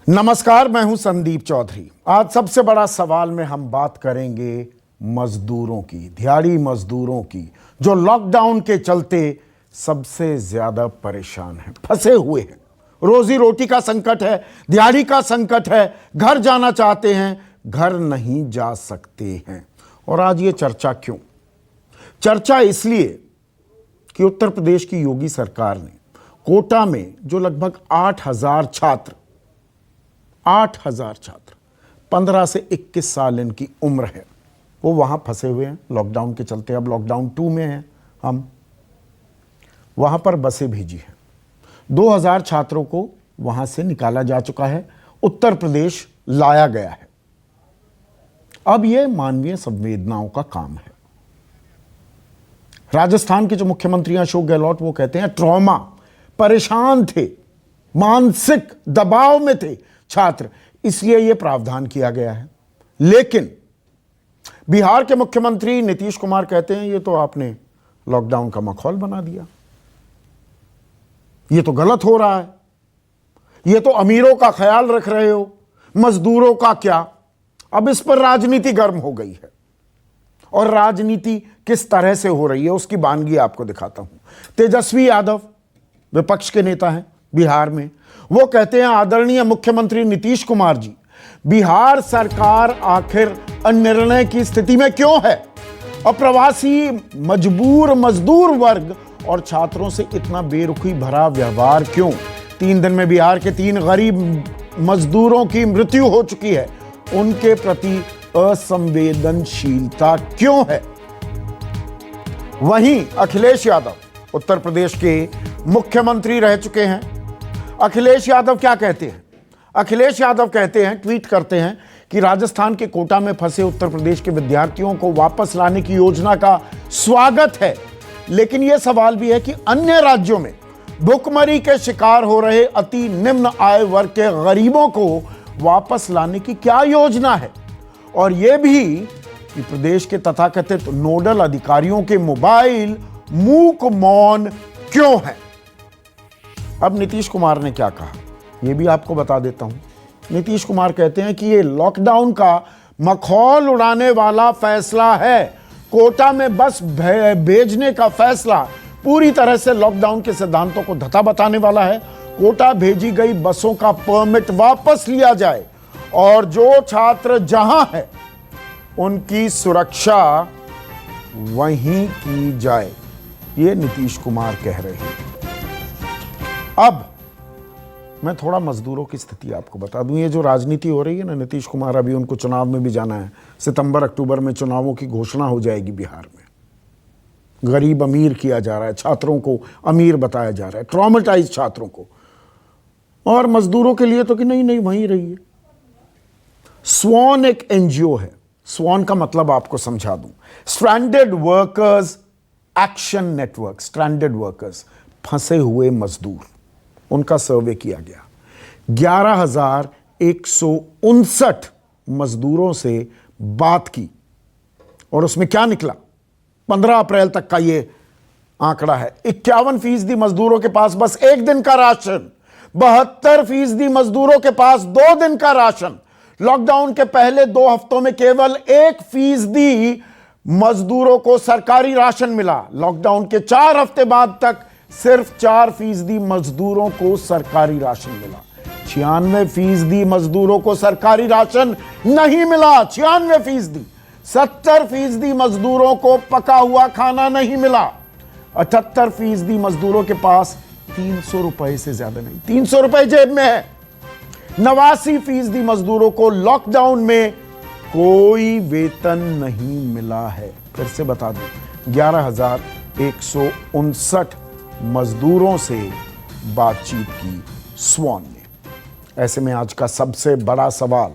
नमस्कार, मैं हूं संदीप चौधरी। आज सबसे बड़ा सवाल में हम बात करेंगे मजदूरों की, दिहाड़ी मजदूरों की, जो लॉकडाउन के चलते सबसे ज्यादा परेशान हैं, फंसे हुए हैं। रोजी रोटी का संकट है, दिहाड़ी का संकट है, घर जाना चाहते हैं, घर नहीं जा सकते हैं। और आज ये चर्चा क्यों? चर्चा इसलिए कि उत्तर प्रदेश की योगी सरकार ने कोटा में जो लगभग 8,000 छात्र 15 से 21 साल इनकी उम्र है, वो वहां फंसे हुए हैं लॉकडाउन के चलते। अब लॉकडाउन 2 में हैं हम। वहां पर बसें भेजी हैं, 2,000 छात्रों को वहां से निकाला जा चुका है, उत्तर प्रदेश लाया गया है। अब यह मानवीय संवेदनाओं का काम है। राजस्थान के जो मुख्यमंत्री अशोक गहलोत, वो कहते हैं ट्रॉमा, परेशान थे, मानसिक दबाव में थे छात्र, इसलिए यह प्रावधान किया गया है। लेकिन बिहार के मुख्यमंत्री नीतीश कुमार कहते हैं ये तो आपने लॉकडाउन का माहौल बना दिया, ये तो गलत हो रहा है, ये तो अमीरों का ख्याल रख रहे हो, मजदूरों का क्या। अब इस पर राजनीति गर्म हो गई है, और राजनीति किस तरह से हो रही है उसकी वानगी आपको दिखाता हूं। तेजस्वी यादव विपक्ष के नेता हैं बिहार में, वो कहते हैं आदरणीय मुख्यमंत्री नीतीश कुमार जी, बिहार सरकार आखिर अनिर्णय की स्थिति में क्यों है? अप्रवासी मजबूर मजदूर वर्ग और छात्रों से इतना बेरुखी भरा व्यवहार क्यों? 3 दिन में बिहार के 3 गरीब मजदूरों की मृत्यु हो चुकी है, उनके प्रति असंवेदनशीलता क्यों है? वहीं अखिलेश यादव उत्तर प्रदेश के मुख्यमंत्री रह चुके हैं। अखिलेश यादव क्या कहते हैं? अखिलेश यादव कहते हैं, ट्वीट करते हैं कि राजस्थान के कोटा में फंसे उत्तर प्रदेश के विद्यार्थियों को वापस लाने की योजना का स्वागत है, लेकिन यह सवाल भी है कि अन्य राज्यों में भुखमरी के शिकार हो रहे अति निम्न आय वर्ग के गरीबों को वापस लाने की क्या योजना है, और यह भी कि प्रदेश के तथाकथित नोडल अधिकारियों के मोबाइल मूक मौन क्यों है। अब नीतीश कुमार ने क्या कहा, यह भी आपको बता देता हूं। नीतीश कुमार कहते हैं कि यह लॉकडाउन का मखौल उड़ाने वाला फैसला है। कोटा में बस भेजने का फैसला पूरी तरह से लॉकडाउन के सिद्धांतों को धता बताने वाला है। कोटा भेजी गई बसों का परमिट वापस लिया जाए, और जो छात्र जहां है उनकी सुरक्षा वहीं की जाए, ये नीतीश कुमार कह रहे हैं। अब मैं थोड़ा मजदूरों की स्थिति आपको बता दूं। ये जो राजनीति हो रही है ना, नीतीश कुमार अभी उनको चुनाव में भी जाना है, सितंबर अक्टूबर में चुनावों की घोषणा हो जाएगी बिहार में। गरीब अमीर किया जा रहा है, छात्रों को अमीर बताया जा रहा है, ट्रॉमेटाइज छात्रों को, और मजदूरों के लिए तो कि नहीं वहीं रहिए। स्वॉन एक एनजीओ है। स्वॉन का मतलब आपको समझा दूं, stranded workers action network, stranded workers, फंसे हुए मजदूर, उनका सर्वे किया गया। 11,159 मजदूरों से बात की, और उसमें क्या निकला? 15 अप्रैल तक का ये आंकड़ा है। 51% मजदूरों के पास बस 1 दिन का राशन, 72% मजदूरों के पास 2 दिन का राशन। लॉकडाउन के पहले 2 हफ्तों में केवल 1% मजदूरों को सरकारी राशन मिला। लॉकडाउन के 4 हफ्ते बाद तक सिर्फ 4% मजदूरों को सरकारी राशन मिला। 96% मजदूरों को सरकारी राशन नहीं मिला। 96%। 70% मजदूरों को पका हुआ खाना नहीं मिला। 78% मजदूरों के पास 300 रुपए से ज्यादा नहीं, 300 रुपए जेब में है। 89% मजदूरों को लॉकडाउन में कोई वेतन नहीं मिला है। फिर से बता दूं, 11,159 मजदूरों से बातचीत की स्वॉन ने। ऐसे में आज का सबसे बड़ा सवाल,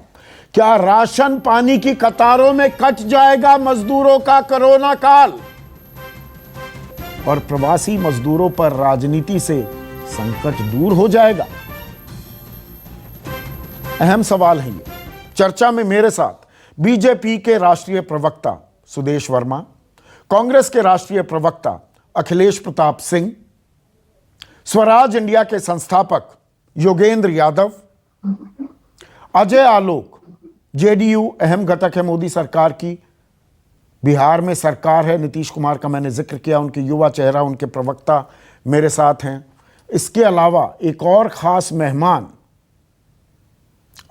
क्या राशन पानी की कतारों में कट जाएगा मजदूरों का कोरोना काल, और प्रवासी मजदूरों पर राजनीति से संकट दूर हो जाएगा? अहम सवाल है ये। चर्चा में मेरे साथ बीजेपी के राष्ट्रीय प्रवक्ता सुदेश वर्मा, कांग्रेस के राष्ट्रीय प्रवक्ता अखिलेश प्रताप सिंह, स्वराज इंडिया के संस्थापक योगेंद्र यादव अजय आलोक, जेडीयू अहम घटक है मोदी सरकार की। बिहार में सरकार है, नीतीश कुमार का मैंने जिक्र किया, उनके युवा चेहरा, उनके प्रवक्ता मेरे साथ हैं। इसके अलावा एक और खास मेहमान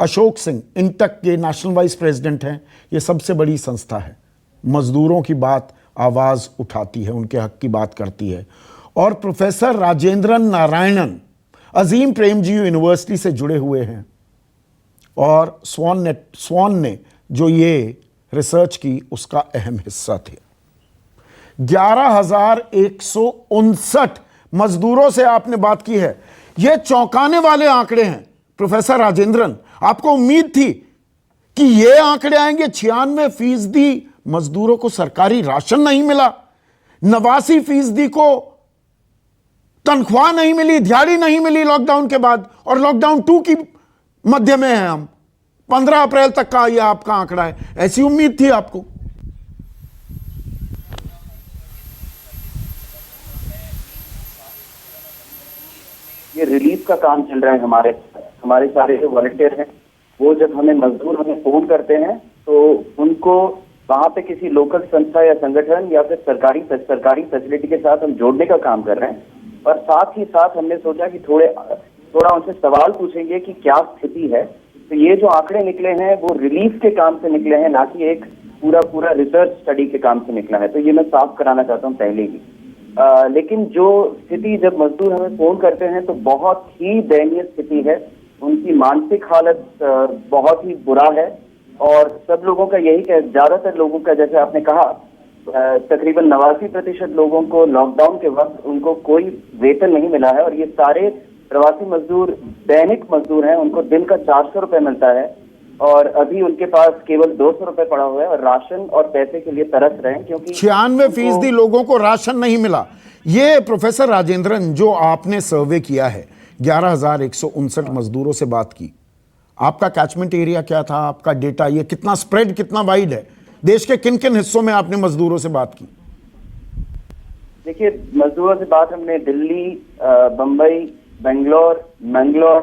अशोक सिंह, इंटक के नेशनल वाइस प्रेसिडेंट हैं। ये सबसे बड़ी संस्था है, मजदूरों की बात आवाज उठाती है, उनके हक की बात करती है। और प्रोफेसर राजेंद्रन नारायणन अजीम प्रेमजी यूनिवर्सिटी से जुड़े हुए हैं और स्वान ने जो ये रिसर्च की उसका अहम हिस्सा थे। 11,159 मजदूरों से आपने बात की है। ये चौंकाने वाले आंकड़े हैं प्रोफेसर राजेंद्रन। आपको उम्मीद थी कि ये आंकड़े आएंगे? 96% मजदूरों को सरकारी राशन नहीं मिला, 89% को तनख्वाह नहीं मिली, दिहाड़ी नहीं मिली लॉकडाउन के बाद, और लॉकडाउन 2 की मध्य में है हम। 15 अप्रैल तक का यह आपका आंकड़ा है। ऐसी उम्मीद थी आपको? ये रिलीफ का काम चल रहा है। हमारे सारे जो वॉलंटियर हैं वो जब मजदूर हमें फोन करते हैं तो उनको वहां पे किसी लोकल संस्था या संगठन या फिर सरकारी फैसिलिटी के साथ हम जोड़ने का काम कर रहे हैं। और साथ ही साथ हमने सोचा कि थोड़ा उनसे सवाल पूछेंगे कि क्या स्थिति है। तो ये जो आंकड़े निकले हैं वो रिलीफ के काम से निकले हैं, ना कि एक पूरा रिसर्च स्टडी के काम से निकला है। तो ये मैं साफ कराना चाहता हूँ पहले ही। लेकिन जो स्थिति, जब मजदूर हमें फोन करते हैं तो बहुत ही दयनीय स्थिति है। उनकी मानसिक हालत बहुत ही बुरा है। और सब लोगों का यही है, ज्यादातर लोगों का, जैसे आपने कहा, तकरीबन 89% लोगों को लॉकडाउन के वक्त उनको कोई वेतन नहीं मिला है। और ये सारे प्रवासी मजदूर दैनिक मजदूर हैं, उनको दिन का 400 रुपए मिलता है और अभी उनके पास केवल 200 रुपए पड़ा हुआ है और राशन और पैसे के लिए तरस रहे हैं, क्योंकि 96% लोगों को राशन नहीं मिला। ये प्रोफेसर राजेंद्रन, जो आपने सर्वे किया है, 11,159 मजदूरों से बात की, आपका कैचमेंट एरिया क्या था? आपका डेटा, ये कितना स्प्रेड, कितना वाइड है? देश के किन किन हिस्सों में आपने मजदूरों से बात की? देखिए, मजदूरों से बात हमने दिल्ली, बंबई, बेंगलोर, मैंगलोर,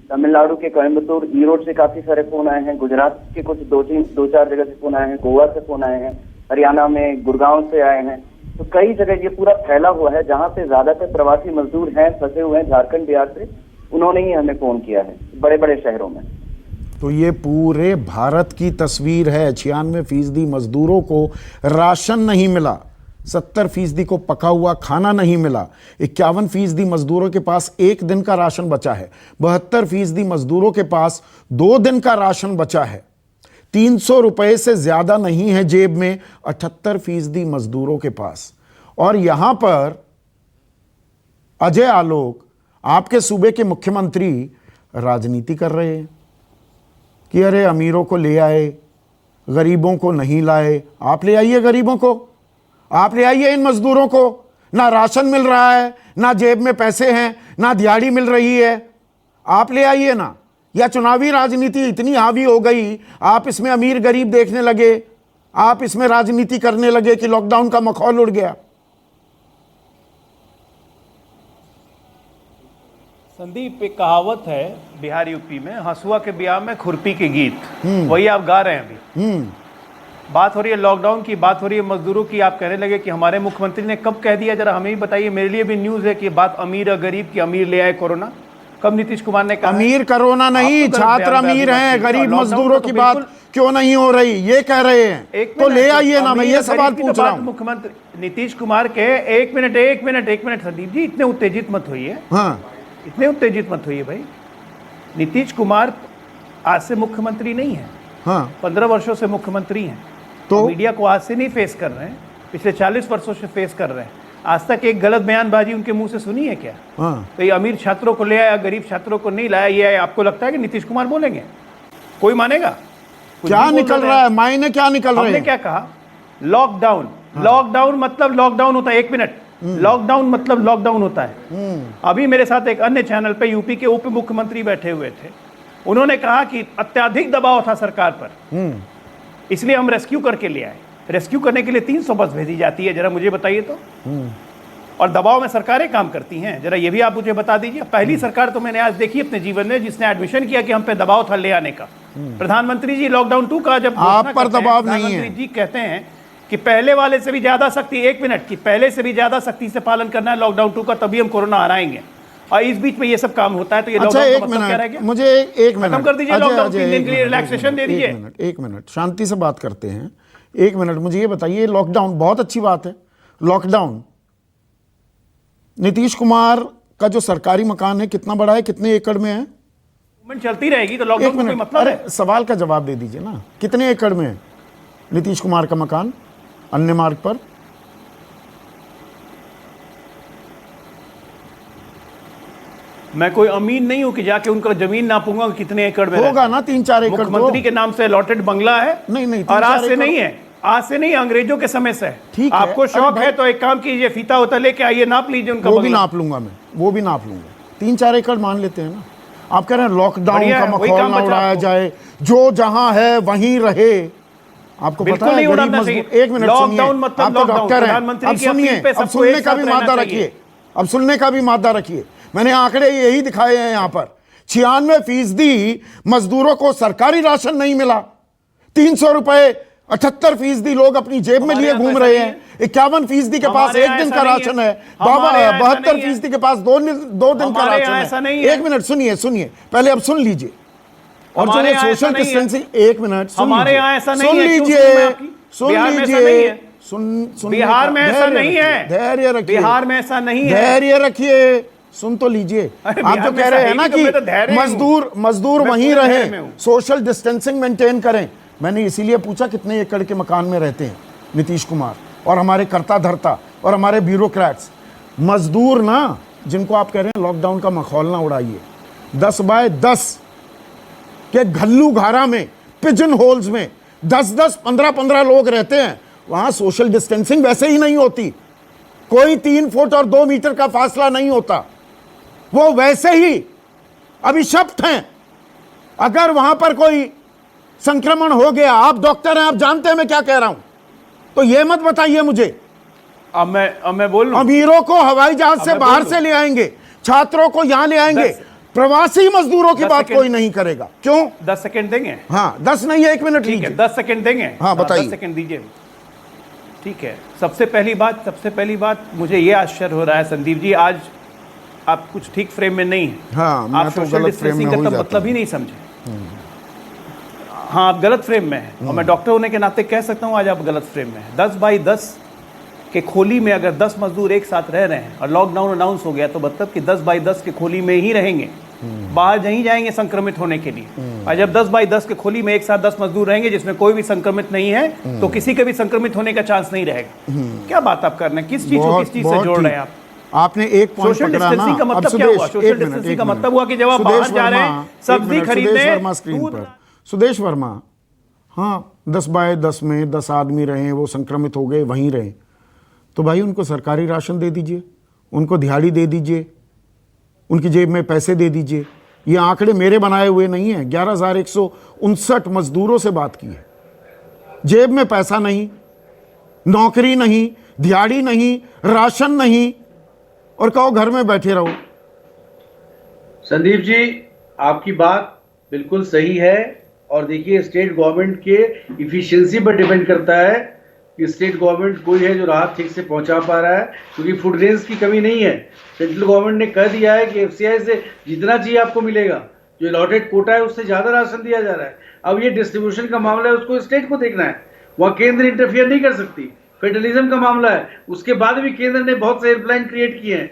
तमिलनाडु के कोयम्बतूर, ईरोड से काफी सारे फोन आए हैं, गुजरात के कुछ 2-4 जगह से फोन आए हैं, गोवा से फोन आए हैं, हरियाणा में गुड़गांव से आए हैं। तो कई जगह ये पूरा फैला हुआ है। जहां पे ज्यादातर प्रवासी मजदूर हैं, फंसे हुए हैं, झारखंड, बिहार से, उन्होंने ही हमें फोन किया है, बड़े बड़े शहरों में। तो ये पूरे भारत की तस्वीर है। 96% मजदूरों को राशन नहीं मिला, 70% को पका हुआ खाना नहीं मिला, 51% मजदूरों के पास 1 दिन का राशन बचा है, 72% मजदूरों के पास 2 दिन का राशन बचा है, 300 रुपए से ज्यादा नहीं है जेब में 78% मजदूरों के पास। और यहां पर अजय आलोक, आपके सूबे के मुख्यमंत्री, राजनीति कर रहे हैं कि अरे अमीरों को ले आए, गरीबों को नहीं लाए। आप ले आइए गरीबों को, आप ले आइए इन मजदूरों को। ना राशन मिल रहा है, ना जेब में पैसे हैं, ना दिहाड़ी मिल रही है। आप ले आइए ना। या चुनावी राजनीति इतनी हावी हो गई, आप इसमें अमीर गरीब देखने लगे, आप इसमें राजनीति करने लगे कि लॉकडाउन का मखौल उड़ गया। संदीप, एक कहावत है बिहार यूपी में, हंसुआ के ब्याह में खुरपी के गीत, वही आप गा रहे हैं अभी। बात हो रही है लॉकडाउन की, बात हो रही है मजदूरों की। आप कहने लगे कि हमारे मुख्यमंत्री ने कब कह दिया, जरा हमें भी बताइए। मेरे लिए भी न्यूज है कि बात अमीर और गरीब की, अमीर ले आए कोरोना। कब नीतीश कुमार ने कहा? अमीर कोरोना नहीं, छात्र अमीर हैं, गरीब मजदूरों की बात क्यों नहीं हो रही, ये कह रहे हैं। तो ले आइए ना, मैं ये सवाल पूछ रहा हूं। मुख्यमंत्री नीतीश कुमार के एक मिनट संदीप जी, इतने उत्तेजित मत होइए। हाँ, इतने उत्तेजित मत होइए भाई। नीतीश कुमार आज से मुख्यमंत्री नहीं है, हाँ, 15 वर्षों से मुख्यमंत्री हैं। तो मीडिया को आज से नहीं फेस कर रहे हैं, पिछले 40 वर्षों से फेस कर रहे हैं। आज तक एक गलत बयानबाजी उनके मुंह से सुनी है क्या? हाँ। तो ये अमीर छात्रों को ले आया, गरीब छात्रों को नहीं लाया, ये आपको लगता है कि नीतीश कुमार बोलेंगे? कोई मानेगा? क्या निकल रहा है मायने, क्या निकल रहा है? हमने क्या कहा? लॉकडाउन। हाँ। लॉकडाउन मतलब लॉकडाउन होता है। 1 मिनट, लॉकडाउन मतलब लॉकडाउन होता है। अभी मेरे साथ एक अन्य चैनल पे यूपी के उप मुख्यमंत्री बैठे हुए थे, उन्होंने कहा कि अत्यधिक दबाव था सरकार पर, इसलिए हम रेस्क्यू करके ले आए। रेस्क्यू करने के लिए 300 बस भेजी जाती है, जरा मुझे बताइए तो। और दबाव में सरकारें काम करती हैं, जरा ये भी आप मुझे बता दीजिए। पहली सरकार तो मैंने आज देखी अपने जीवन में जिसने एडमिशन किया कि हम पे दबाव था ले आने का। प्रधानमंत्री जी लॉकडाउन 2 का जब आप पर दबाव नहीं है। प्रधानमंत्री जी कहते हैं कि पहले वाले से भी ज्यादा सख्ती, 1 मिनट की, पहले से भी ज्यादा सख्ती से पालन करना है लॉकडाउन 2 का, तभी हम कोरोना हराएंगे। और इस बीच में ये सब काम होता है, तो ये अच्छा, लॉकडाउन एक का मतलब क्या रह गया? मुझे एक मिनट खत्म कर दीजिए लॉकडाउन, 3 दिन के लिए रिलैक्सेशन दे दीजिए। एक मिनट शांति से बात करते हैं। एक मिनट मुझे ये बताइए, लॉकडाउन बहुत अच्छी बात है। लॉकडाउन, नीतीश कुमार का जो सरकारी मकान है कितना बड़ा है, कितने एकड़ में है? मूवमेंट चलती रहेगी तो एक लॉकडाउन का कोई मिनट, मतलब अरे है? सवाल का जवाब दे दीजिए ना, कितने एकड़ में है नीतीश कुमार का मकान अन्य मार्ग पर? मैं कोई अमीन नहीं हूं कि जाके उनका जमीन नापूंगा कि कितने एकड़ में होगा ना 3-4 एकड़। मुख्यमंत्री के नाम से अलॉटेड बंगला है। नहीं, और आज 3-4 से एकड़। नहीं है, आज से नहीं, अंग्रेजों के समय से है। ठीक है। आपको शौक अरे है तो एक काम कीजिए, फीता होता लेके आइए, नाप लीजिए उनका वो भी बंगला। नाप लूंगा मैं, वो भी नाप लूंगा। 3-4 एकड़ मान लेते हैं ना। आप कह रहे हैं लॉकडाउन बढ़िया का है, वही मखौल काम ना बचा उड़ाया आपको। जाए, जो जहां है वहीं रहे। आपको पता बिल्कुल है नहीं गरीब उड़ाना मजदूर, चाहिए। एक मिनट सुनिए, लॉकडाउन मतलब आप तो लॉकडाउन। डॉक्टर हैं, प्रधानमंत्री अब की अपील सुनिए, पे अब सबको सुनने एक का साथ भी रहना मादा चाहिए। रखिए, अब सुनने का भी मादा रखिए। मैंने आंकड़े यही दिखाए हैं यहाँ पर, 96% मजदूरों को सरकारी राशन नहीं मिला, 300 रुपए 78% लोग अपनी जेब में लिए घूम रहे हैं, 51% के पास एक दिन का राशन है, 72% के पास दो दिन का राशन है। एक मिनट सुनिए, पहले अब सुन लीजिए। और जो ये सोशल डिस्टेंसिंग, एक मिनट हमारे यहाँ ऐसा नहीं है। सुन लीजिए, सुन बिहार में ऐसा नहीं है। धैर्य रखिए, बिहार में ऐसा नहीं है। धैर्य रखिए, सुन तो लीजिए। आप जो कह रहे हैं ना कि मजदूर वहीं रहे, सोशल डिस्टेंसिंग मेंटेन करें, मैंने इसीलिए पूछा कितने एकड़ के मकान में रहते हैं नीतीश कुमार और हमारे कर्ता धर्ता और हमारे ब्यूरोक्रेट्स। मजदूर ना, जिनको आप कह रहे हैं लॉकडाउन का मखौल ना उड़ाइए, 10 बाय 10 के घल्लू घारा में, पिजन होल्स में 10-10, 15-15 लोग रहते हैं। वहां सोशल डिस्टेंसिंग वैसे ही नहीं होती, कोई 3 फुट और 2 मीटर का फासला नहीं होता, वो वैसे ही अभिशप्त हैं। अगर वहां पर कोई संक्रमण हो गया, आप डॉक्टर हैं, आप जानते हैं मैं क्या कह रहा हूं, तो ये मत बताइए मुझे। अब मैं बोल रहा हूं, अमीरों को हवाई जहाज से बाहर से ले आएंगे, छात्रों को यहां ले आएंगे, प्रवासी मजदूरों की बात कोई नहीं करेगा। क्यों? 10 सेकंड देंगे? हाँ, 10 नहीं, 1 मिनट ठीक है, लीजिए। 10 सेकंड देंगे? हाँ, बताइए। 10 सेकंड दीजिए। ठीक है, सबसे पहली बात मुझे ये आश्चर्य हो रहा है संदीप जी, आज आप कुछ ठीक फ्रेम में नहीं हैं। हाँ, मैं आप तो सोशल गलत फ्रेम में डिस्टेंसिंग हो का जाता मतलब ही नहीं समझे। हाँ, आप गलत फ्रेम में हैं और मैं डॉक्टर होने के नाते कह सकता हूँ आज आप गलत फ्रेम में हैं। 10 बाई 10 के खोली में अगर 10 मजदूर एक साथ रह रहे हैं और लॉकडाउन अनाउंस हो गया, तो मतलब कि 10 बाई 10 के खोली में ही रहेंगे, बाहर नहीं जाएंगे संक्रमित होने के लिए। और जब 10 बाई 10 के खोली में एक साथ 10 मजदूर रहेंगे जिसमें कोई भी संक्रमित नहीं है, तो किसी के भी संक्रमित होने का चांस नहीं रहेगा। क्या बात आप कर रहे हैं? किस चीज को किस चीज से जोड़ रहे हैं आप? आपने एक पॉइंट सोशल पकड़ा डिस्टेंसिंग का ना। मतलब क्या हुआ? सोशल डिस्टेंसिंग का मतलब हुआ कि जब आप बाहर जा रहे हैं सब्जी खरीदने, सुदेश वर्मा, हाँ, 10 बाय 10 में 10 आदमी रहे, वो संक्रमित हो गए, वहीं रहे, तो भाई उनको सरकारी राशन दे दीजिए, उनको दिहाड़ी दे दीजिए, उनकी जेब में पैसे दे दीजिए। ये आंकड़े मेरे बनाए हुए नहीं हैं, 11,159 मजदूरों से बात की है। जेब में पैसा नहीं, नौकरी नहीं, दिहाड़ी नहीं, राशन नहीं, और कहो घर में बैठे रहो। संदीप जी, आपकी बात बिल्कुल सही है। और देखिए, स्टेट गवर्नमेंट के इफिशिएंसी पर डिपेंड करता है कि स्टेट गवर्नमेंट कोई है जो राहत ठीक से पहुंचा पा रहा है, क्योंकि फूड ग्रेन्स की कमी नहीं है। सेंट्रल गवर्नमेंट ने कह दिया है कि एफसीआई से जितना चाहिए आपको मिलेगा, जो अलॉटेड कोटा है उससे ज़्यादा राशन दिया जा रहा है। अब ये डिस्ट्रीब्यूशन का मामला है, उसको स्टेट को देखना है, वहाँ केंद्र इंटरफियर नहीं कर सकती। फेडरलिज्म का मामला है, उसके बाद भी केंद्र ने बहुत से हेल्पलाइन क्रिएट किए हैं,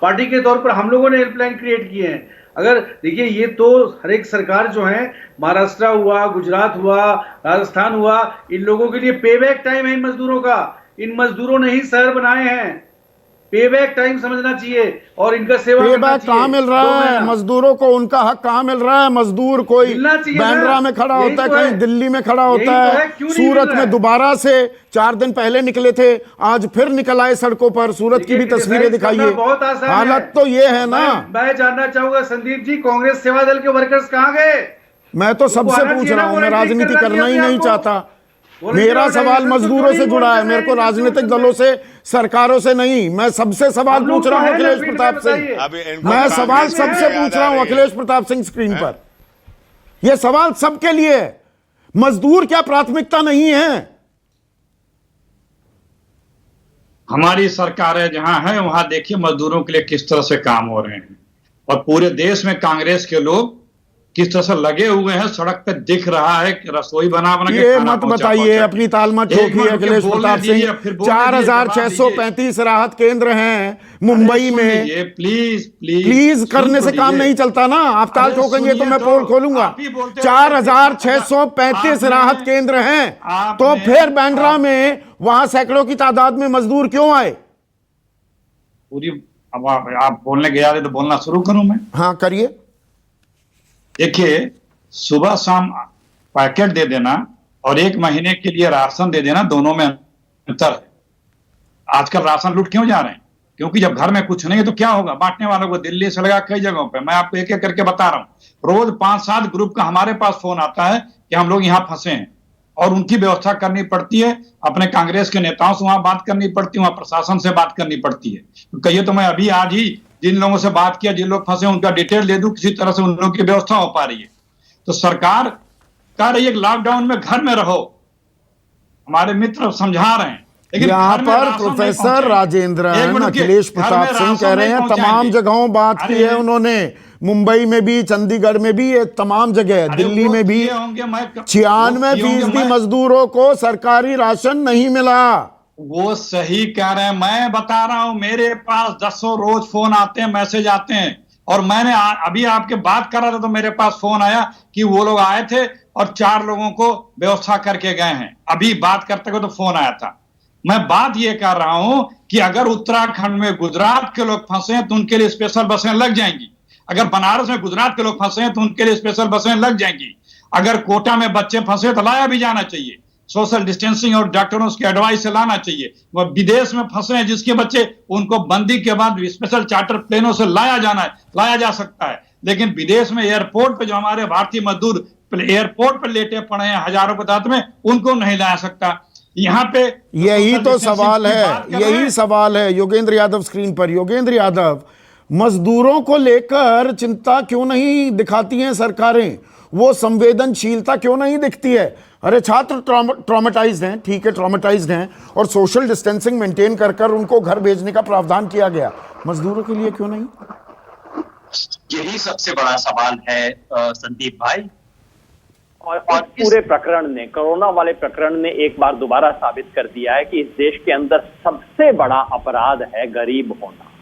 पार्टी के तौर पर हम लोगों ने हेल्पलाइन क्रिएट किए हैं। अगर देखिए, ये तो हर एक सरकार जो है, महाराष्ट्र हुआ, गुजरात हुआ, राजस्थान हुआ, इन लोगों के लिए पे बैक टाइम है इन मजदूरों का। इन मजदूरों ने ही शहर बनाए हैं, पे बैक टाइम समझना चाहिए और इनका सेवा पे बैक कहाँ मिल रहा है मजदूरों को? उनका हक कहाँ मिल रहा है? मजदूर कोई बांद्रा में खड़ा होता है, कहीं दिल्ली में खड़ा होता है, सूरत में दोबारा से 4 दिन पहले निकले थे, आज फिर निकल आए सड़कों पर। सूरत की भी तस्वीरें दिखाइए। हालत तो ये है ना। मैं जानना चाहूंगा संदीप जी, कांग्रेस सेवा दल के वर्कर्स कहाँ गए? मैं तो सबसे पूछ रहा हूं, मैं राजनीति करना ही नहीं चाहता। मेरा सवाल मजदूरों से जुड़ा है, मेरे को राजनीतिक दलों से, सरकारों से नहीं। मैं सबसे सवाल पूछ रहा हूं अखिलेश प्रताप सिंह, मैं सवाल सबसे पूछ रहा हूं अखिलेश प्रताप सिंह स्क्रीन पर। यह सवाल सबके लिए है, मजदूर क्या प्राथमिकता नहीं है? हमारी सरकारें जहां है वहां देखिए मजदूरों के लिए किस तरह से काम हो रहे हैं, और पूरे देश में कांग्रेस के लोग किस तरह से लगे हुए हैं, सड़क पे दिख रहा है कि रसोई बना के ये मत बताइए, अपनी ताल मत ठोकिए अखिलेश प्रताप सिंह। 4635 राहत केंद्र हैं मुंबई में, प्लीज करने से काम नहीं चलता ना। आप ताल ठोकेंगे तो मैं पोल खोलूंगा। 4635 राहत केंद्र हैं, तो फिर बांद्रा में वहां सैकड़ों की तादाद में मजदूर क्यों आए? पूरी अब आप बोलने गया तो बोलना शुरू करूं मैं? हाँ करिए। देखिए, सुबह शाम पैकेट दे देना और 1 महीने के लिए राशन दे देना, दोनों में अंतर है। आजकल राशन लूट क्यों जा रहे हैं? क्योंकि जब घर में कुछ नहीं है तो क्या होगा? बांटने वालों को दिल्ली से लगा कई जगहों पे, मैं आपको एक एक करके बता रहा हूं। रोज 5-7 ग्रुप का हमारे पास फोन आता है कि हम लोग यहां फंसे हैं, और उनकी व्यवस्था करनी पड़ती है। अपने कांग्रेस के नेताओं से वहां बात करनी पड़ती है, वहां प्रशासन से बात करनी पड़ती है। तो कहिए तो मैं अभी आज ही जिन लोगों से बात किया, जिन लोग फंसे उनका डिटेल दे दूं, किसी तरह से उन लोगों की व्यवस्था हो पा रही है। तो सरकार कह रही है लॉकडाउन में घर में रहो, हमारे मित्र समझा रहे हैं, लेकिन यहाँ पर प्रोफेसर राजेंद्रन अखिलेश प्रताप सिंह कह रहे हैं तमाम जगहों बात की है उन्होंने, मुंबई में भी, चंडीगढ़ में भी, तमाम जगह, दिल्ली में भी 96% मजदूरों को सरकारी राशन नहीं मिला। वो सही कह रहे हैं, मैं बता रहा हूं, मेरे पास 10 रोज फोन आते हैं, मैसेज आते हैं। और मैंने अभी आपके बात कर रहा था तो मेरे पास फोन आया कि वो लोग आए थे और 4 लोगों को व्यवस्था करके गए हैं। अभी बात करते हुए तो फोन आया था। मैं बात ये कर रहा हूं कि अगर उत्तराखंड में गुजरात के लोग फंसे हैं तो उनके लिए स्पेशल बसें लग जाएंगी। अगर बनारस में गुजरात के लोग फंसे हैं तो उनके लिए स्पेशल बसें लग जाएंगी। अगर कोटा में बच्चे फंसे तो लाया भी जाना चाहिए, सोशल डिस्टेंसिंग और डॉक्टरों की एडवाइस से लाना चाहिए। वह विदेश में फंसे हैं जिसके बच्चे, उनको बंदी के बाद स्पेशल चार्टर प्लेनों से लाया जा सकता है। लेकिन विदेश में एयरपोर्ट पे जो हमारे भारतीय मजदूर एयरपोर्ट पे लेटे पड़े हैं हजारों की तादाद में, उनको नहीं लाया सकता। यहाँ पे यही तो सवाल है, यही सवाल है। योगेंद्र यादव स्क्रीन पर। योगेंद्र यादव, मजदूरों को लेकर चिंता क्यों नहीं दिखाती हैं सरकारें? वो संवेदनशीलता क्यों नहीं दिखती है? अरे छात्र ट्रॉमेटाइज्ड हैं, ठीक है, ट्रॉमेटाइज्ड हैं, और सोशल डिस्टेंसिंग मेंटेन कर उनको घर भेजने का प्रावधान किया गया, मजदूरों के लिए क्यों नहीं? यही सबसे बड़ा सवाल है संदीप भाई। और पूरे प्रकरण ने, कोरोना वाले प्रकरण ने एक बार दोबारा साबित कर दिया है कि इस देश के अंदर सबसे बड़ा अपराध है गरीब होना।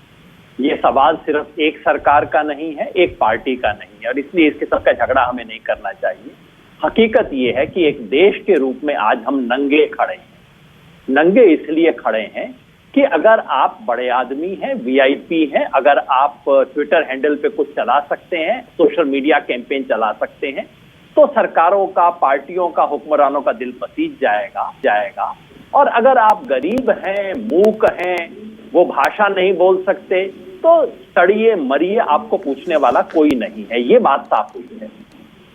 ये सवाल सिर्फ एक सरकार का नहीं है, एक पार्टी का नहीं है, और इसलिए इसके सबका झगड़ा हमें नहीं करना चाहिए। हकीकत ये है कि एक देश के रूप में आज हम नंगे खड़े हैं। नंगे इसलिए खड़े हैं कि अगर आप बड़े आदमी हैं, वीआईपी हैं, अगर आप ट्विटर हैंडल पे कुछ चला सकते हैं, सोशल मीडिया कैंपेन चला सकते हैं, तो सरकारों का, पार्टियों का, हुक्मरानों का दिल पसीज जाएगा। और अगर आप गरीब हैं, मूक हैं, वो भाषा नहीं बोल सकते, तो सड़िए मरिए, आपको पूछने वाला कोई नहीं है। ये बात साफ हुई है।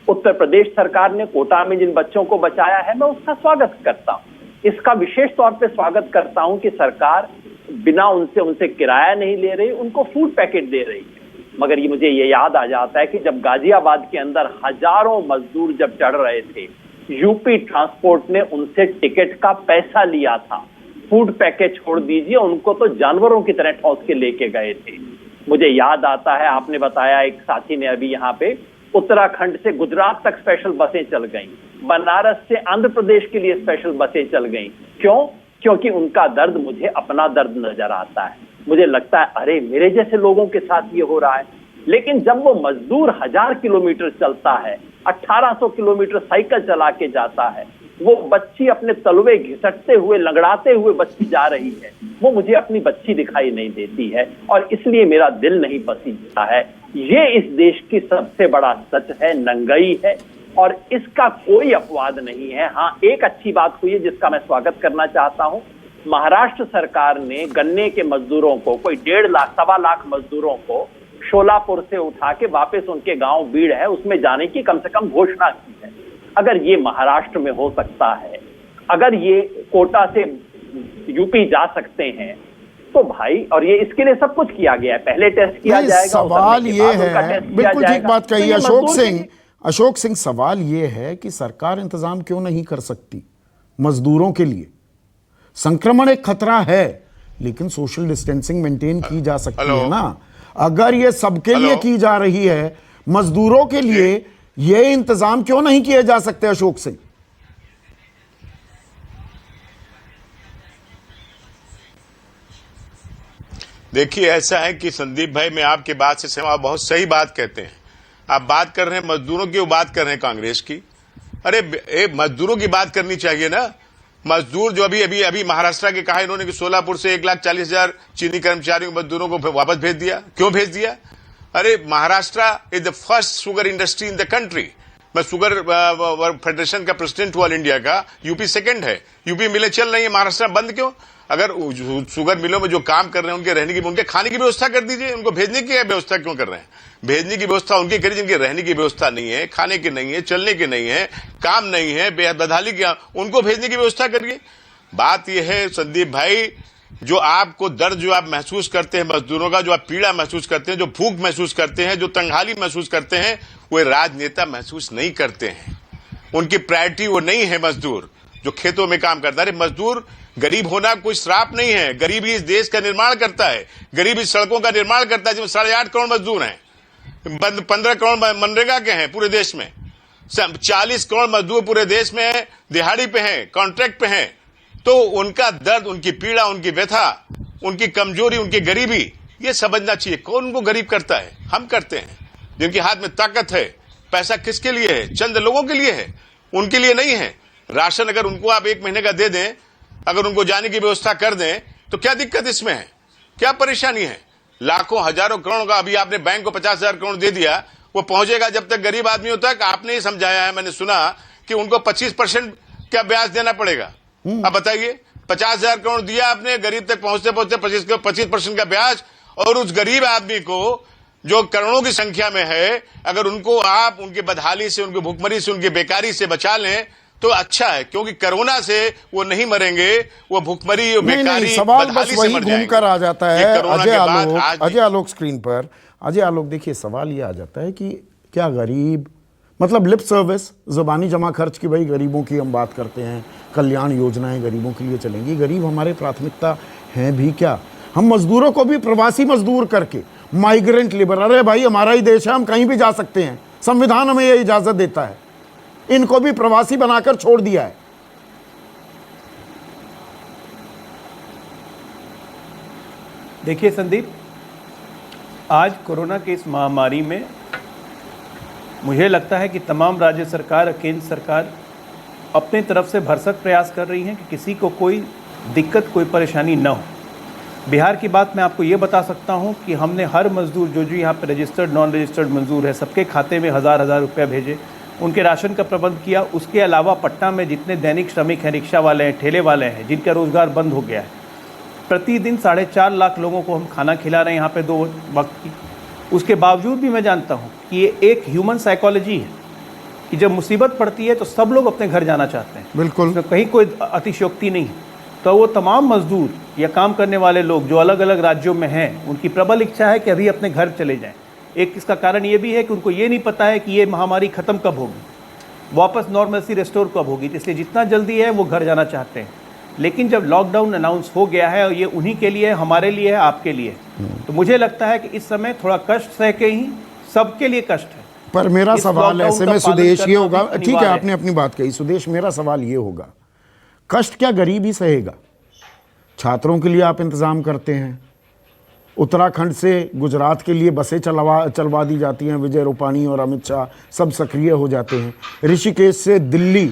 उत्तर प्रदेश सरकार ने कोटा में जिन बच्चों को बचाया है, मैं उसका स्वागत करता हूं। इसका विशेष तौर पे स्वागत करता हूं कि सरकार बिना उनसे किराया नहीं ले रही, उनको फूड पैकेट दे रही है। मगर मुझे ये याद आ जाता है कि जब गाजियाबाद के अंदर हजारों मजदूर जब चढ़ रहे थे, यूपी ट्रांसपोर्ट ने उनसे टिकट का पैसा लिया था। फूड पैकेट छोड़ दीजिए, उनको तो जानवरों की तरह ठौंस के लेके गए थे। मुझे याद आता है, आपने बताया, एक साथी ने अभी यहाँ पे, उत्तराखंड से गुजरात तक स्पेशल बसें चल गईं, बनारस से आंध्र प्रदेश के लिए स्पेशल बसें चल गईं। क्यों? क्योंकि उनका दर्द मुझे अपना दर्द नजर आता है। मुझे लगता है अरे मेरे जैसे लोगों के साथ ये हो रहा है। लेकिन जब वो मजदूर 1000 किलोमीटर चलता है, 1800 किलोमीटर साइकिल चला के जाता है, वो बच्ची अपने तलवे घिसटते हुए, लंगड़ाते हुए बच्ची जा रही है, वो मुझे अपनी बच्ची दिखाई नहीं देती है, और इसलिए मेरा दिल नहीं पसीजता है। ये इस देश की सबसे बड़ा सच है, नंगाई है, और इसका कोई अपवाद नहीं है। हाँ, एक अच्छी बात हुई है जिसका मैं स्वागत करना चाहता हूं। महाराष्ट्र सरकार ने गन्ने के मजदूरों को, कोई 1.5 लाख, 1.25 लाख मजदूरों को शोलापुर से उठा के वापस उनके गांव बीड़ है उसमें जाने की कम से कम घोषणा की है। अगर ये महाराष्ट्र में हो सकता है, अगर ये कोटा से यूपी जा सकते हैं तो भाई, और ये इसके लिए सब कुछ किया गया है, पहले टेस्ट किया जाएगा, सवाल ये है, बिल्कुल ठीक बात तो कही अशोक सिंह, सवाल ये है कि सरकार इंतजाम क्यों नहीं कर सकती मजदूरों के लिए? संक्रमण एक खतरा है, लेकिन सोशल डिस्टेंसिंग मेंटेन की जा सकती है ना। अगर ये सबके लिए की जा रही है, मजदूरों के लिए ये इंतजाम क्यों नहीं किए जा सकते अशोक सिंह? देखिए, ऐसा है कि संदीप भाई, मैं आपकी बात से सहमत, आप बहुत सही बात कहते हैं। आप बात कर रहे हैं मजदूरों की, वो बात कर रहे हैं कांग्रेस की। अरे मजदूरों की बात करनी चाहिए ना। मजदूर जो अभी महाराष्ट्र के कहा इन्होंने कि सोलापुर से 1,40,000 चीनी कर्मचारियों मजदूरों को वापस भेज दिया। क्यों भेज दिया? अरे Maharashtra is the first sugar industry in the country. मैं शुगर फेडरेशन का प्रेसिडेंट हुआ ऑल इंडिया का। यूपी सेकंड है। यूपी मिलें चल रही है, महाराष्ट्र बंद क्यों? अगर शुगर मिलों में जो काम कर रहे हैं उनके रहने की, उनके खाने की व्यवस्था कर दीजिए। उनको भेजने की व्यवस्था क्यों कर रहे हैं? भेजने की व्यवस्था उनकी करिए जिनकी रहने की व्यवस्था नहीं है, खाने की नहीं है, चलने की नहीं है, काम नहीं है, बदहाली की, उनको भेजने की व्यवस्था करिए। बात यह है संदीप भाई, जो आपको दर्द जो आप महसूस करते हैं मजदूरों का, जो आप पीड़ा महसूस करते हैं, जो भूख महसूस करते हैं, जो तंगहाली महसूस करते हैं, वो राजनेता महसूस नहीं करते हैं। उनकी प्रायोरिटी वो नहीं है। मजदूर जो खेतों में काम करता है, मजदूर, गरीब होना कोई श्राप नहीं है। गरीबी इस देश का निर्माण करता है, गरीबी सड़कों का निर्माण करता है। जिसमें 8.5 करोड़ मजदूर हैं, 15 करोड़ मनरेगा के हैं पूरे देश में, 40 करोड़ मजदूर पूरे देश में है, दिहाड़ी पे हैं, कॉन्ट्रैक्ट पे हैं। तो उनका दर्द, उनकी पीड़ा, उनकी व्यथा, उनकी कमजोरी, उनकी गरीबी, ये समझना चाहिए। कौन उनको गरीब करता है? हम करते हैं। जिनके हाथ में ताकत है। पैसा किसके लिए है? चंद लोगों के लिए है, उनके लिए नहीं है। राशन अगर उनको आप 1 महीने का दे दें, अगर उनको जाने की व्यवस्था कर दें, तो क्या दिक्कत इसमें है? क्या परेशानी है? लाखों हजारों करोड़ का अभी आपने बैंक को 50,000 करोड़ दे दिया, वो पहुंचेगा जब तक गरीब आदमी होता है। आपने ही समझाया है, मैंने सुना कि उनको 25% क्या ब्याज देना पड़ेगा। अब बताइए, 50,000 करोड़ दिया आपने, गरीब तक पहुंचते पहुंचते 25% का ब्याज, और उस गरीब आदमी को जो करोड़ों की संख्या में है, अगर उनको आप उनकी बदहाली से, उनकी भुखमरी से, उनकी बेकारी से बचा लें तो अच्छा है। क्योंकि कोरोना से वो नहीं मरेंगे, वो भुखमरी और बेकारी, सवाल बस वही घूम कर आ जाता है। अजय आलोक स्क्रीन पर, अजय आलोक, देखिए सवाल ये आ जाता है कि क्या गरीब, मतलब लिप सर्विस, जुबानी जमा खर्च की, भाई गरीबों की हम बात करते हैं, कल्याण योजनाएं गरीबों के लिए चलेंगी, गरीब हमारे प्राथमिकता हैं भी क्या? हम मजदूरों को भी प्रवासी मजदूर करके, माइग्रेंट लेबर, अरे भाई हमारा ही देश है, हम कहीं भी जा सकते हैं, संविधान हमें यह इजाजत देता है। इनको भी प्रवासी बनाकर छोड़ दिया है। देखिए संदीप, आज कोरोना की इस महामारी में मुझे लगता है कि तमाम राज्य सरकार और केंद्र सरकार अपने तरफ से भरसक प्रयास कर रही हैं कि किसी को कोई दिक्कत, कोई परेशानी न हो। बिहार की बात मैं आपको ये बता सकता हूं कि हमने हर मजदूर जो यहाँ पे रजिस्टर्ड, नॉन रजिस्टर्ड मजदूर है, सबके खाते में 1,000 रुपया भेजे, उनके राशन का प्रबंध किया। उसके अलावा पटना में जितने दैनिक श्रमिक हैं, रिक्शा वाले हैं, ठेले वाले हैं, जिनका रोज़गार बंद हो गया है, प्रतिदिन 4.5 लाख लोगों को हम खाना खिला रहे हैं यहाँ पे 2 वक्त की। उसके बावजूद भी मैं जानता हूँ कि ये एक ह्यूमन साइकोलॉजी है कि जब मुसीबत पड़ती है तो सब लोग अपने घर जाना चाहते हैं। बिल्कुल, तो कहीं कोई अतिशयोक्ति नहीं है। तो वो तमाम मजदूर या काम करने वाले लोग जो अलग अलग राज्यों में हैं, उनकी प्रबल इच्छा है कि अभी अपने घर चले जाएं। एक इसका कारण ये भी है कि उनको ये नहीं पता है कि ये महामारी ख़त्म कब होगी, वापस नॉर्मलसी रिस्टोर कब होगी, इसलिए जितना जल्दी है वो घर जाना चाहते हैं। लेकिन जब लॉकडाउन अनाउंस हो गया है, और ये उन्हीं के लिए, हमारे लिए है, आपके लिए, तो मुझे लगता है कि इस समय थोड़ा कष्ट सह के ही, सबके लिए कष्ट है। पर मेरा सवाल ऐसे में सुदेश ये होगा, ठीक है आपने अपनी बात कही सुदेश, मेरा सवाल ये होगा, कष्ट क्या गरीब ही सहेगा? छात्रों के लिए आप इंतजाम करते हैं, उत्तराखंड से गुजरात के लिए बसें चलवा दी जाती हैं, विजय रूपाणी और अमित शाह सब सक्रिय हो जाते हैं। ऋषिकेश से दिल्ली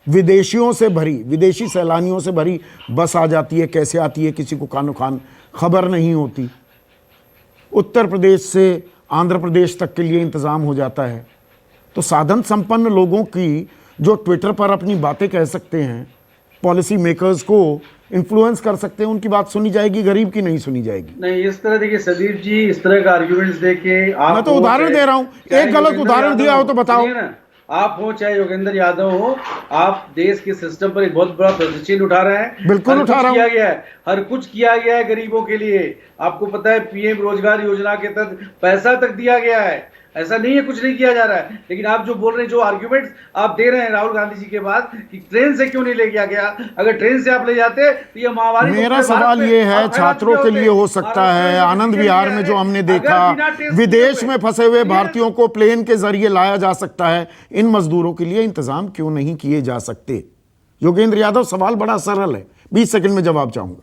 विदेशियों से भरी, विदेशी सैलानियों से भरी बस आ जाती है, कैसे आती है किसी को कानो खान खबर नहीं होती। उत्तर प्रदेश से आंध्र प्रदेश तक के लिए इंतज़ाम हो जाता है। तो साधन संपन्न लोगों की जो ट्विटर पर अपनी बातें कह सकते हैं, पॉलिसी मेकर्स को इन्फ्लुएंस कर सकते हैं, उनकी बात सुनी जाएगी, गरीब की नहीं सुनी जाएगी। नहीं, इस तरह देखिए संदीप जी, इस तरह का आर्गुमेंट्स देके आप, मैं तो उदाहरण दे रहा हूं, एक गलत उदाहरण दिया हो तो बताओ। आप हो चाहे योगेंद्र यादव हो, आप देश के सिस्टम पर एक बहुत बड़ा प्रतिचिन्ह उठा रहे हैं। बिल्कुल उठा रहा हूं। किया गया है, हर कुछ किया गया है गरीबों के लिए। आपको पता है पीएम रोजगार योजना के तहत पैसा तक दिया गया है, ऐसा नहीं है कुछ नहीं किया जा रहा है। लेकिन आप जो बोल रहे हैं, जो आर्ग्यूमेंट्स आप दे रहे हैं राहुल गांधी जी के बाद कि ट्रेन से क्यों नहीं ले गया गया, अगर ट्रेन से आप ले जाते तो ये महामारी। मेरा सवाल ये है, छात्रों के लिए हो सकता है, आनंद विहार में जो हमने देखा, विदेश में फंसे हुए भारतीयों को प्लेन के जरिए लाया जा सकता है, इन मजदूरों के लिए इंतजाम क्यों नहीं किए जा सकते? योगेंद्र यादव, सवाल बड़ा सरल है, 20 सेकंड में जवाब चाहूंगा।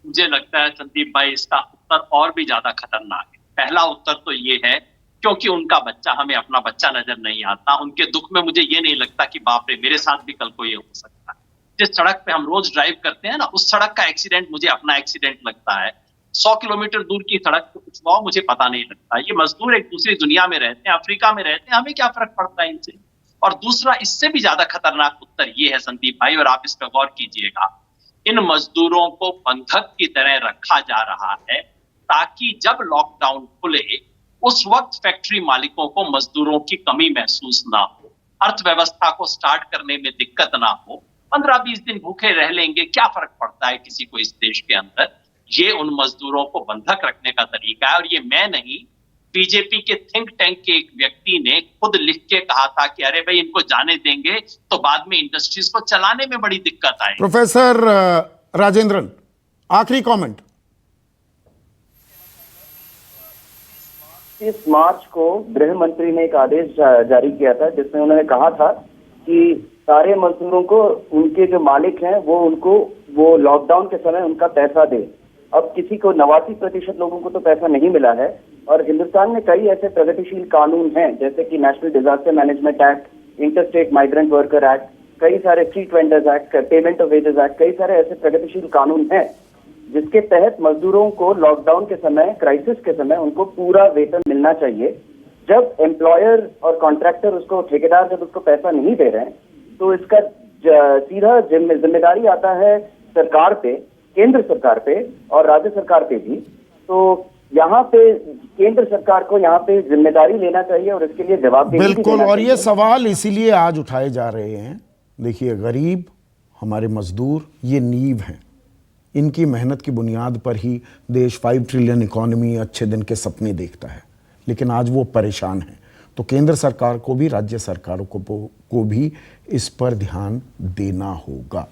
मुझे लगता है संदीप भाई, इसका उत्तर और भी ज्यादा खतरनाक है। पहला उत्तर तो ये है क्योंकि उनका बच्चा हमें अपना बच्चा नजर नहीं आता। उनके दुख में मुझे ये नहीं लगता कि बाप रे मेरे साथ भी कल को ये हो सकता है। जिस सड़क पे हम रोज ड्राइव करते हैं ना, उस सड़क का एक्सीडेंट मुझे अपना एक्सीडेंट लगता है। 100 किलोमीटर दूर की सड़क पे कुछ हुआ मुझे पता नहीं लगता। ये मजदूर एक दूसरी दुनिया में रहते हैं, अफ्रीका में रहते हैं, हमें क्या फर्क पड़ता है इनसे। और दूसरा, इससे भी ज्यादा खतरनाक उत्तर ये है संदीप भाई, और आप इस पर गौर कीजिएगा, इन मजदूरों को बंधक की तरह रखा जा रहा है ताकि जब लॉकडाउन खुले उस वक्त फैक्ट्री मालिकों को मजदूरों की कमी महसूस ना हो, अर्थव्यवस्था को स्टार्ट करने में दिक्कत ना हो। 15-20 दिन भूखे रह लेंगे, क्या फर्क पड़ता है किसी को इस देश के अंदर। ये उन मजदूरों को बंधक रखने का तरीका है। और ये मैं नहीं, बीजेपी के थिंक टैंक के एक व्यक्ति ने खुद लिख के कहा था कि अरे भाई इनको जाने देंगे तो बाद में इंडस्ट्रीज को चलाने में बड़ी दिक्कत आएगी। प्रोफेसर राजेंद्रन, आखिरी कमेंट। 30 मार्च को गृह मंत्री ने एक आदेश जारी किया था जिसमें उन्होंने कहा था कि सारे मजदूरों को उनके जो मालिक हैं वो लॉकडाउन के समय उनका पैसा दे। अब किसी को 89% लोगों को तो पैसा नहीं मिला है। और हिंदुस्तान में कई ऐसे प्रगतिशील कानून हैं जैसे कि national disaster management act, interstate migrant worker act, कई सारे street vendors act, payment of wages act, कई सारे ऐसे प्रगतिशील कानून हैं जिसके तहत मजदूरों को लॉकडाउन के समय, क्राइसिस के समय उनको पूरा वेतन मिलना चाहिए। जब एम्प्लॉयर और कॉन्ट्रैक्टर उसको, ठेकेदार जब उसको पैसा नहीं दे रहे हैं तो इसका सीधा जिम्मेदारी आता है सरकार पे, केंद्र सरकार पे और राज्य सरकार पे भी। तो यहाँ पे केंद्र सरकार को यहाँ पे जिम्मेदारी लेना चाहिए और इसके लिए जवाबदेही बिल्कुल। और ये सवाल इसीलिए आज उठाए जा रहे हैं। देखिए, गरीब, हमारे मजदूर, ये नींव हैं। इनकी मेहनत की बुनियाद पर ही देश 5 ट्रिलियन इकोनॉमी, अच्छे दिन के सपने देखता है। लेकिन आज वो परेशान हैं। तो केंद्र सरकार को भी, राज्य सरकारों को भी इस पर ध्यान देना होगा।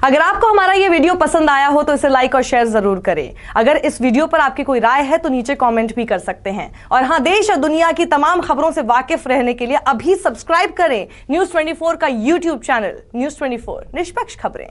अगर आपको हमारा ये वीडियो पसंद आया हो तो इसे लाइक और शेयर जरूर करें। अगर इस वीडियो पर आपकी कोई राय है तो नीचे कमेंट भी कर सकते हैं। और हां, देश और दुनिया की तमाम खबरों से वाकिफ रहने के लिए अभी सब्सक्राइब करें न्यूज़ 24 का YouTube चैनल। न्यूज़ 24, निष्पक्ष खबरें।